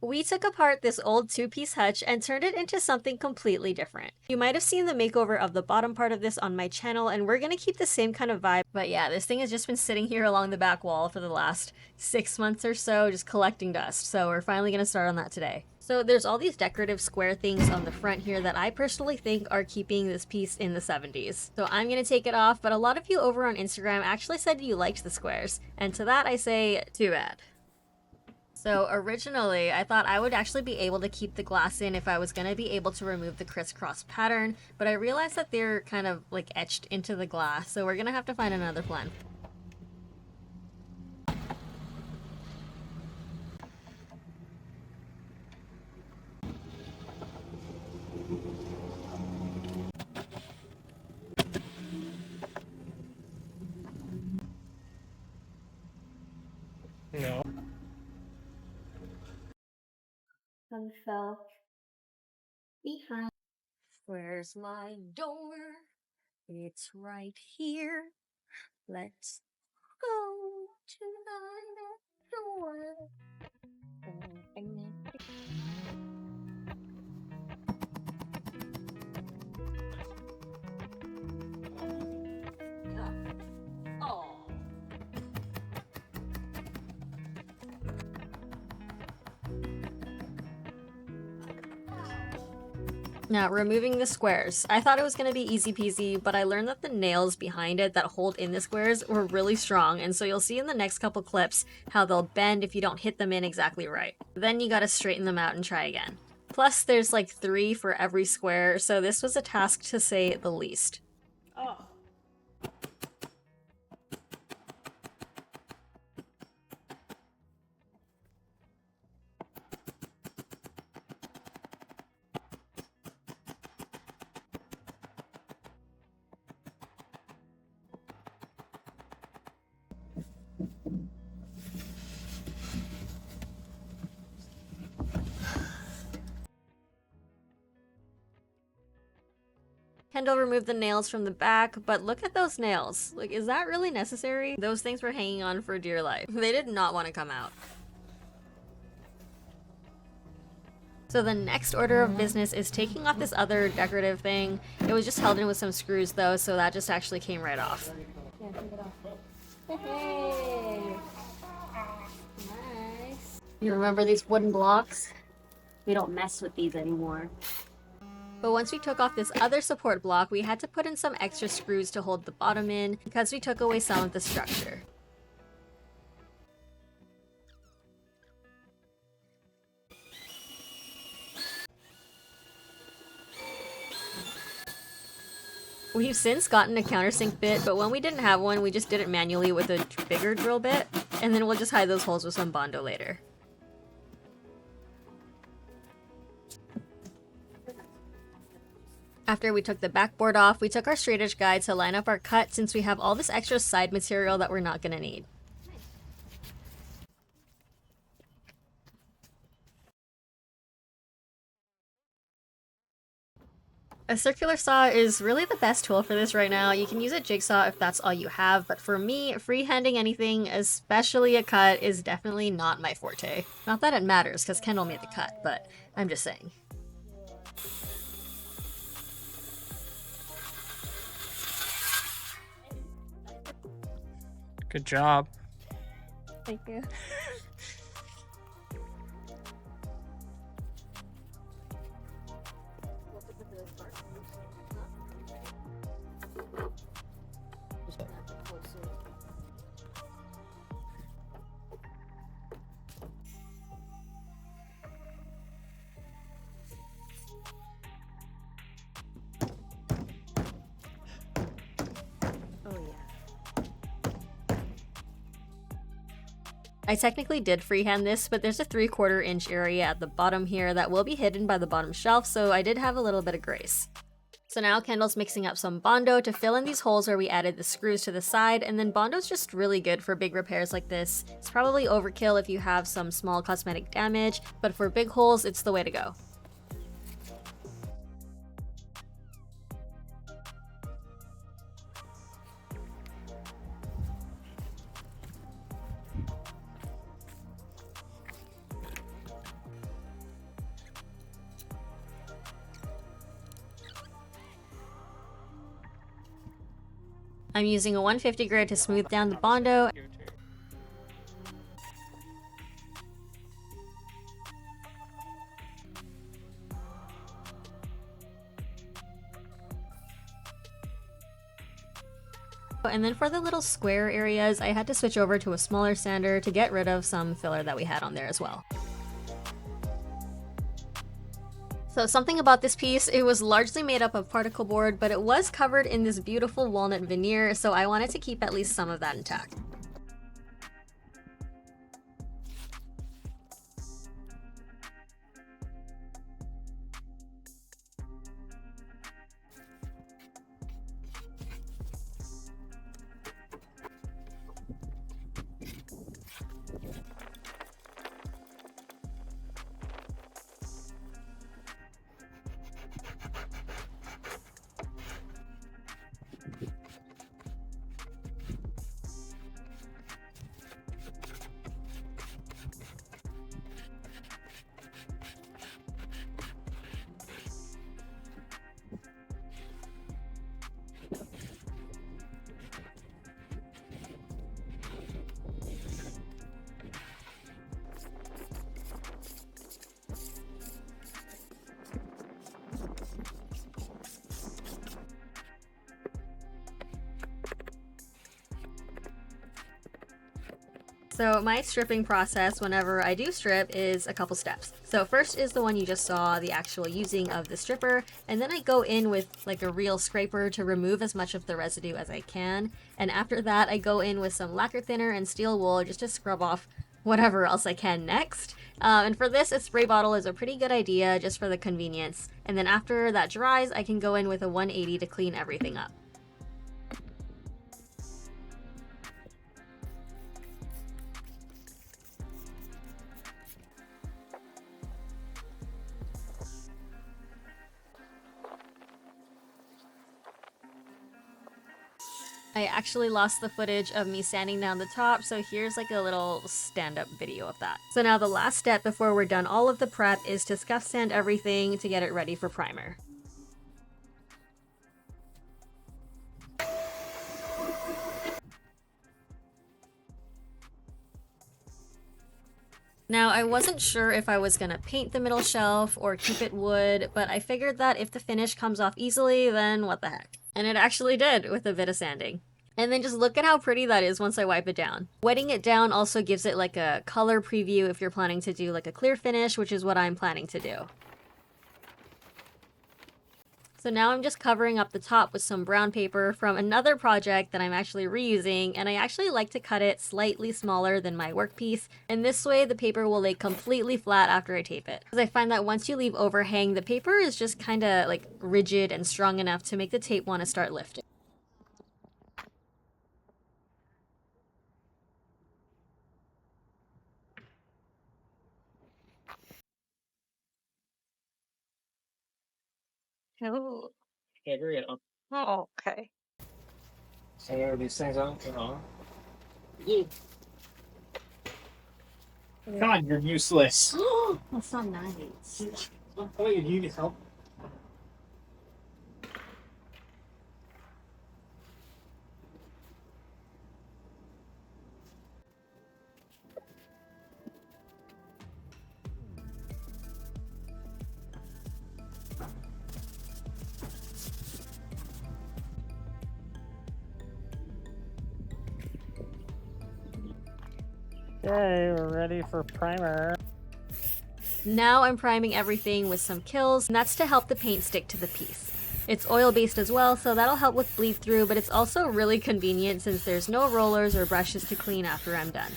We took apart this old two-piece hutch and turned it into something completely different. You might have seen the makeover of the bottom part of this on my channel, and we're gonna keep the same kind of vibe. But yeah, this thing has just been sitting here along the back wall for the last 6 months or so, just collecting dust. So we're finally gonna start on that today. So there's all these decorative square things on the front here that I personally think are keeping this piece in the 70s. So I'm gonna take it off, but a lot of you over on Instagram actually said you liked the squares. And to that I say, too bad. So originally, I thought I would actually be able to keep the glass in if I was going to be able to remove the crisscross pattern, but I realized that they're kind of like etched into the glass, so we're going to have to find another plan. No. Fell behind. Where's my door? It's right here. Let's go to the door. Oh. Now, removing the squares. I thought it was going to be easy peasy, but I learned that the nails behind it that hold in the squares were really strong, and so you'll see in the next couple clips how they'll bend if you don't hit them in exactly right. Then you gotta straighten them out and try again. Plus, there's like 3 for every square, so this was a task to say the least. Oh. Kendall removed the nails from the back, but look at those nails. Like, is that really necessary? Those things were hanging on for dear life. They did not want to come out. So the next order of business is taking off this other decorative thing. It was just held in with some screws though, so that just actually came right off. Yeah, take it off. Hey! Nice. You remember these wooden blocks? We don't mess with these anymore. But once we took off this other support block, we had to put in some extra screws to hold the bottom in because we took away some of the structure. We've since gotten a countersink bit, but when we didn't have one, we just did it manually with a bigger drill bit, and then we'll just hide those holes with some Bondo later. After we took the backboard off, we took our straight edge guide to line up our cut since we have all this extra side material that we're not gonna need. A circular saw is really the best tool for this right now. You can use a jigsaw if that's all you have, but for me, freehanding anything, especially a cut, is definitely not my forte. Not that it matters, because Kendall made the cut, but I'm just saying. Good job. Thank you. I technically did freehand this, but there's a 3/4 inch area at the bottom here that will be hidden by the bottom shelf, so I did have a little bit of grace. So now Kendall's mixing up some Bondo to fill in these holes where we added the screws to the side, and then Bondo's just really good for big repairs like this. It's probably overkill if you have some small cosmetic damage, but for big holes, it's the way to go. I'm using a 150 grit to smooth down the Bondo. And then for the little square areas, I had to switch over to a smaller sander to get rid of some filler that we had on there as well. So something about this piece, it was largely made up of particle board, but it was covered in this beautiful walnut veneer, so I wanted to keep at least some of that intact. So my stripping process whenever I do strip is a couple steps. So first is the one you just saw, the actual using of the stripper, and then I go in with like a real scraper to remove as much of the residue as I can. And after that I go in with some lacquer thinner and steel wool just to scrub off whatever else I can next. And for this, a spray bottle is a pretty good idea just for the convenience. And then after that dries, I can go in with a 180 to clean everything up. I actually lost the footage of me sanding down the top, so here's like a little stand-up video of that. So now the last step before we're done all of the prep is to scuff sand everything to get it ready for primer. Now, I wasn't sure if I was gonna paint the middle shelf or keep it wood, but I figured that if the finish comes off easily, then what the heck. And it actually did with a bit of sanding. And then just look at how pretty that is once I wipe it down. Wetting it down also gives it like a color preview if you're planning to do like a clear finish, which is what I'm planning to do. So now I'm just covering up the top with some brown paper from another project that I'm actually reusing, and I actually like to cut it slightly smaller than my workpiece, and this way the paper will lay completely flat after I tape it. Because I find that once you leave overhang, the paper is just kind of like rigid and strong enough to make the tape want to start lifting. Oh, Yeah, bring it up. oh, okay. So these things out, you know. God, you're useless. That's not nice. Oh, you need help. Okay, we're ready for primer. Now I'm priming everything with some Kilz, and that's to help the paint stick to the piece. It's oil-based as well, so that'll help with bleed through, but it's also really convenient since there's no rollers or brushes to clean after I'm done.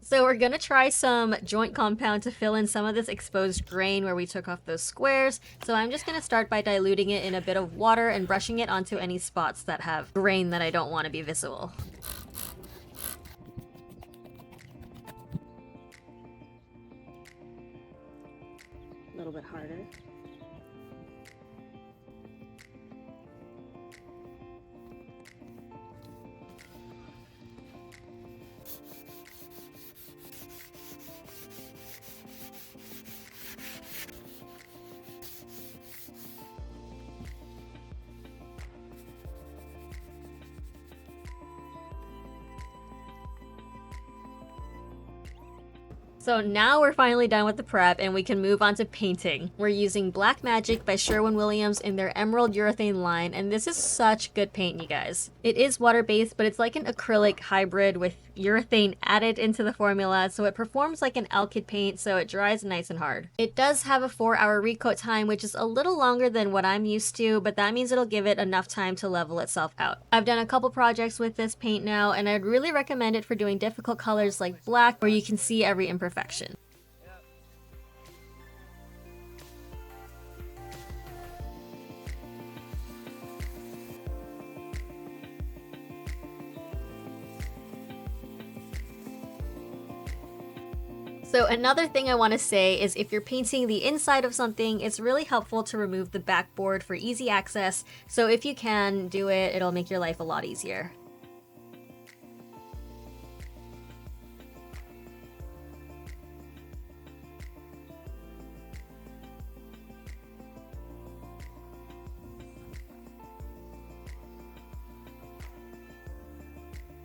So we're gonna try some joint compound to fill in some of this exposed grain where we took off those squares. So I'm just gonna start by diluting it in a bit of water and brushing it onto any spots that have grain that I don't want to be visible. A little bit harder. So now we're finally done with the prep and we can move on to painting. We're using Black Magic by Sherwin-Williams in their Emerald Urethane line, and this is such good paint, you guys. It is water-based, but it's like an acrylic hybrid with urethane added into the formula, so it performs like an alkyd paint, so it dries nice and hard. It does have a 4-hour recoat time, which is a little longer than what I'm used to, but that means it'll give it enough time to level itself out. I've done a couple projects with this paint now, and I'd really recommend it for doing difficult colors like black, where you can see every imperfection. So another thing I want to say is if you're painting the inside of something, it's really helpful to remove the backboard for easy access. So if you can do it, it'll make your life a lot easier.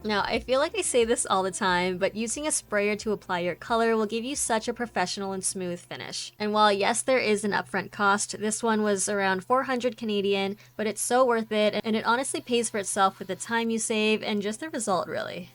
Now, I feel like I say this all the time, but using a sprayer to apply your color will give you such a professional and smooth finish. And while yes, there is an upfront cost, this one was around 400 Canadian, but it's so worth it, and it honestly pays for itself with the time you save and just the result, really.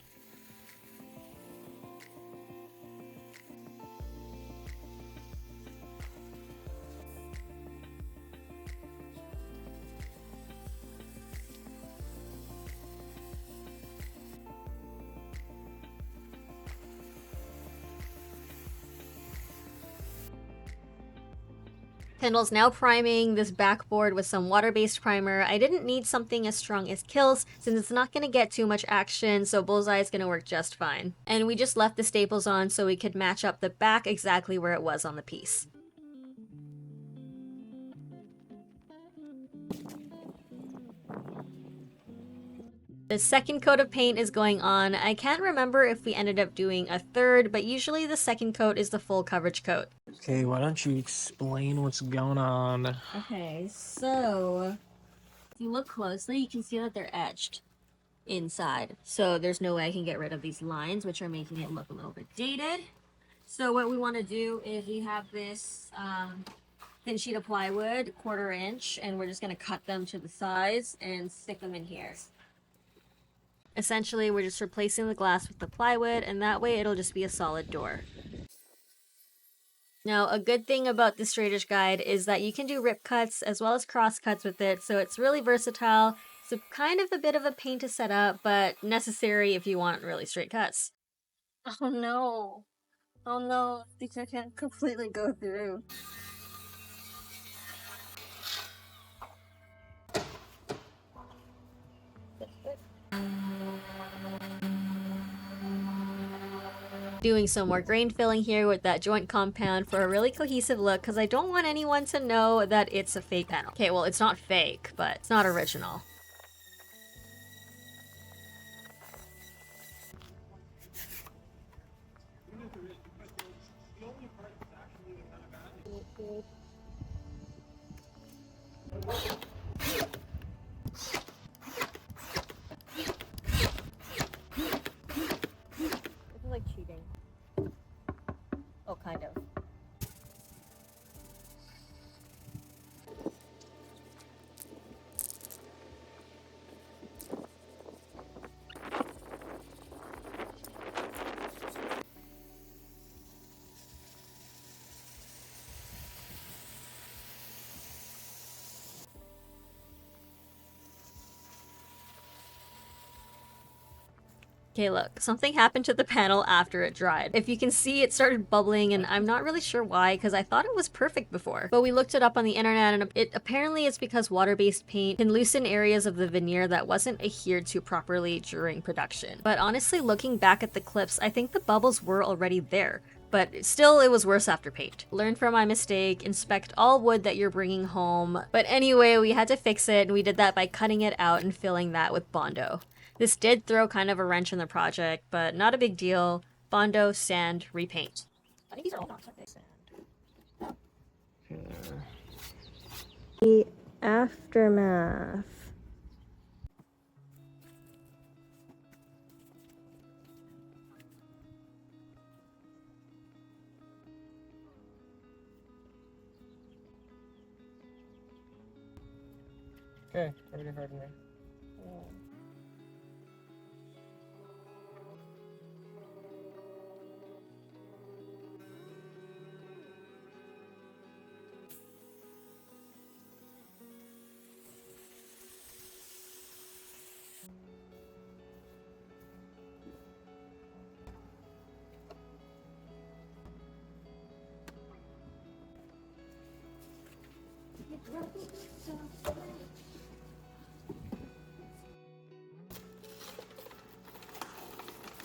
Kendall's now priming this backboard with some water-based primer. I didn't need something as strong as Kilz since it's not going to get too much action, so Bullseye is going to work just fine. And we just left the staples on so we could match up the back exactly where it was on the piece. The second coat of paint is going on. I can't remember if we ended up doing a third, but usually the second coat is the full coverage coat. Okay, why don't you explain what's going on? Okay, so if you look closely, you can see that they're etched inside. So there's no way I can get rid of these lines, which are making it look a little bit dated. So what we want to do is we have this thin sheet of plywood, 1/4 inch, and we're just going to cut them to the size and stick them in here. Essentially, we're just replacing the glass with the plywood, and that way it'll just be a solid door. Now, a good thing about the straightish guide is that you can do rip cuts as well as cross cuts with it, so it's really versatile. It's kind of a bit of a pain to set up, but necessary if you want really straight cuts. Oh no. Oh no, I think I can't completely go through. Doing some more grain filling here with that joint compound for a really cohesive look, because I don't want anyone to know that it's a fake panel. Okay, well, it's not fake, but it's not original. This is like cheating. Oh, kind of. Okay, look, something happened to the panel after it dried. If you can see, it started bubbling, and I'm not really sure why, because I thought it was perfect before. But we looked it up on the internet, and apparently it's because water-based paint can loosen areas of the veneer that wasn't adhered to properly during production. But honestly, looking back at the clips, I think the bubbles were already there. But still, it was worse after paint. Learn from my mistake, inspect all wood that you're bringing home. But anyway, we had to fix it, and we did that by cutting it out and filling that with Bondo. This did throw kind of a wrench in the project, but not a big deal. Bondo, sand, repaint. I think these are all not sand. The aftermath. Okay, already heard me.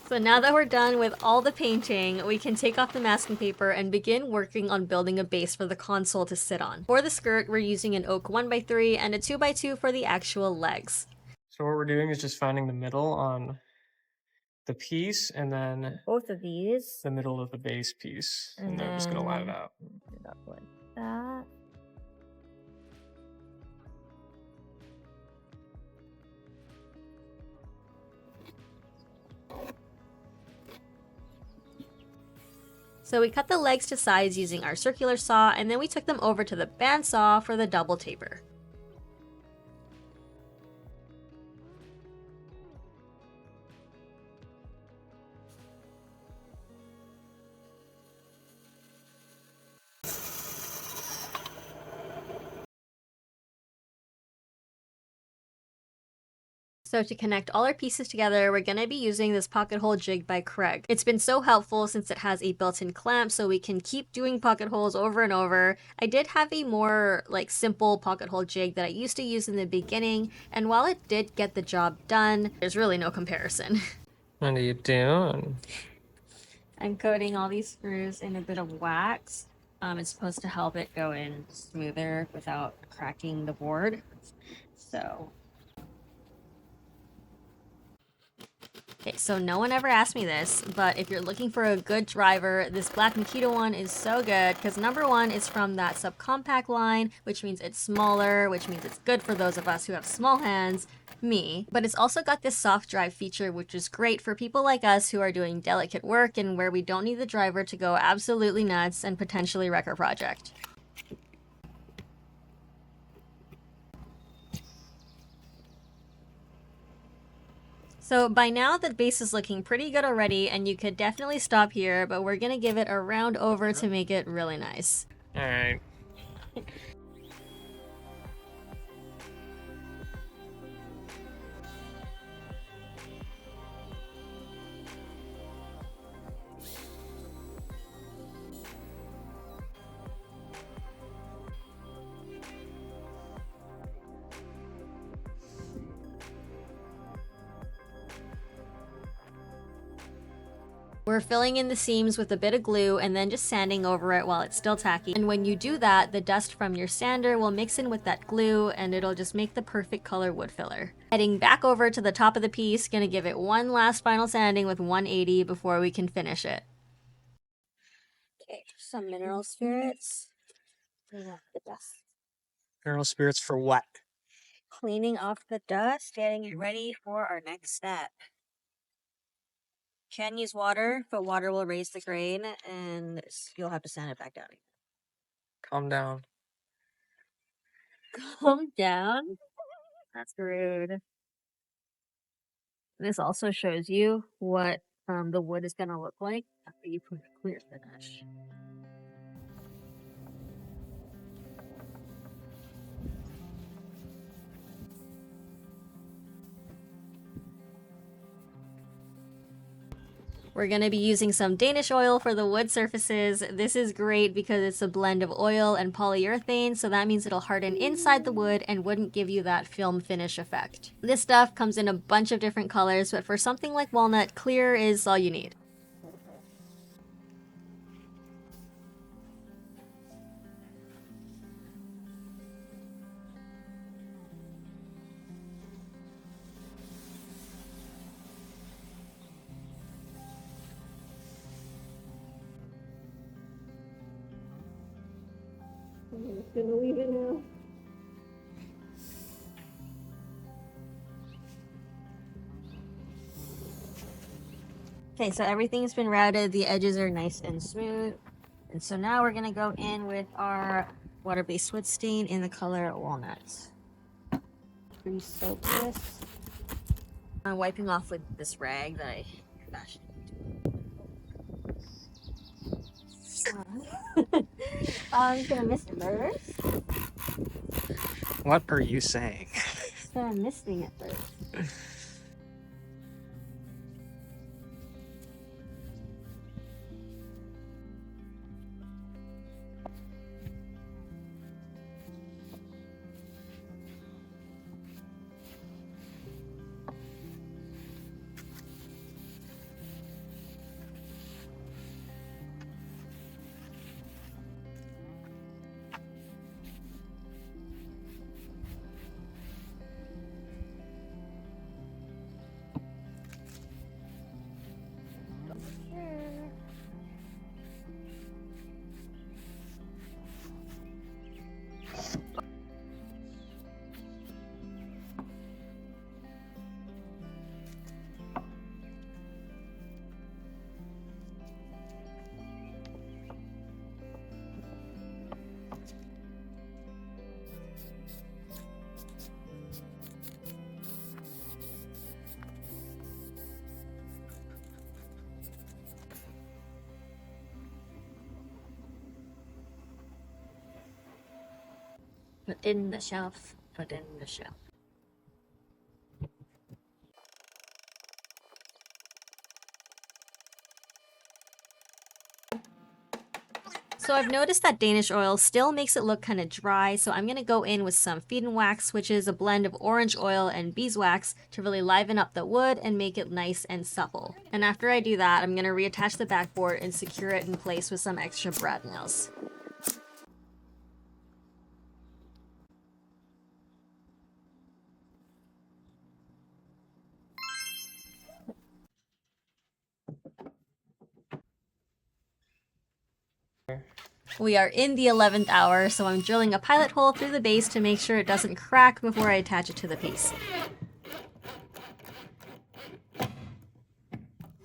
So now that we're done with all the painting, we can take off the masking paper and begin working on building a base for the console to sit on. For the skirt, we're using an oak 1x3 and a 2x2 for the actual legs. So what we're doing is just finding the middle on the piece and then Both of these. the middle of the base piece. And And then I'm just gonna line it then- out. Put it up like that. So we cut the legs to size using our circular saw, and then we took them over to the bandsaw for the double taper. So to connect all our pieces together, we're going to be using this pocket hole jig by Kreg. It's been so helpful since it has a built-in clamp so we can keep doing pocket holes over and over. I did have a more simple pocket hole jig that I used to use in the beginning, and while it did get the job done, there's really no comparison. What are you doing? I'm coating all these screws in a bit of wax. It's supposed to help it go in smoother without cracking the board. So... Okay, so no one ever asked me this, but if you're looking for a good driver, this black Makita one is so good because number one, it's from that subcompact line, which means it's smaller, which means it's good for those of us who have small hands, me. But it's also got this soft drive feature, which is great for people like us who are doing delicate work and where we don't need the driver to go absolutely nuts and potentially wreck our project. So by now the base is looking pretty good already, and you could definitely stop here, but we're gonna give it a round over to make it really nice. Alright. We're filling in the seams with a bit of glue and then just sanding over it while it's still tacky. And when you do that, the dust from your sander will mix in with that glue and it'll just make the perfect color wood filler. Heading back over to the top of the piece, gonna give it one last final sanding with 180 before we can finish it. Okay, some mineral spirits. Clean off the dust. Mineral spirits for what? Cleaning off the dust, getting it ready for our next step. Can use water, but water will raise the grain and you'll have to sand it back down. Calm down. Calm down. That's rude. This also shows you what the wood is going to look like after you put a clear finish. We're going to be using some Danish oil for the wood surfaces. This is great because it's a blend of oil and polyurethane, so that means it'll harden inside the wood and wouldn't give you that film finish effect. This stuff comes in a bunch of different colors, but for something like walnut, clear is all you need. I'm just gonna leave it now. Okay, so everything's been routed. The edges are nice and smooth. And so now we're gonna go in with our water-based wood stain in the color walnut. Re-soak this. I'm wiping off with this rag that I fashioned. Gonna miss it first. What are you saying? So I'm missing it first. Put in the shelf. Put in the shelf. So I've noticed that Danish oil still makes it look kind of dry, so I'm going to go in with some feed and wax, which is a blend of orange oil and beeswax to really liven up the wood and make it nice and supple. And after I do that, I'm going to reattach the backboard and secure it in place with some extra brad nails. We are in the 11th hour, so I'm drilling a pilot hole through the base to make sure it doesn't crack before I attach it to the piece.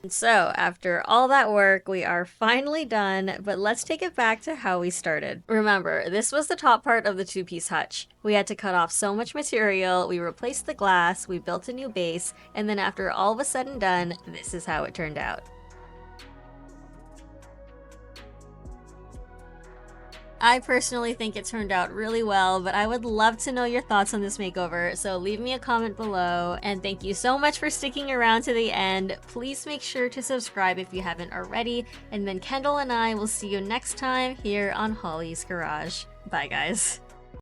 And so, after all that work, we are finally done, but let's take it back to how we started. Remember, this was the top part of the two-piece hutch. We had to cut off so much material, we replaced the glass, we built a new base, and then after all was said and done, this is how it turned out. I personally think it turned out really well, but I would love to know your thoughts on this makeover, so leave me a comment below. And thank you so much for sticking around to the end. Please make sure to subscribe if you haven't already, and then Kendall and I will see you next time here on Holly's Garage. Bye guys.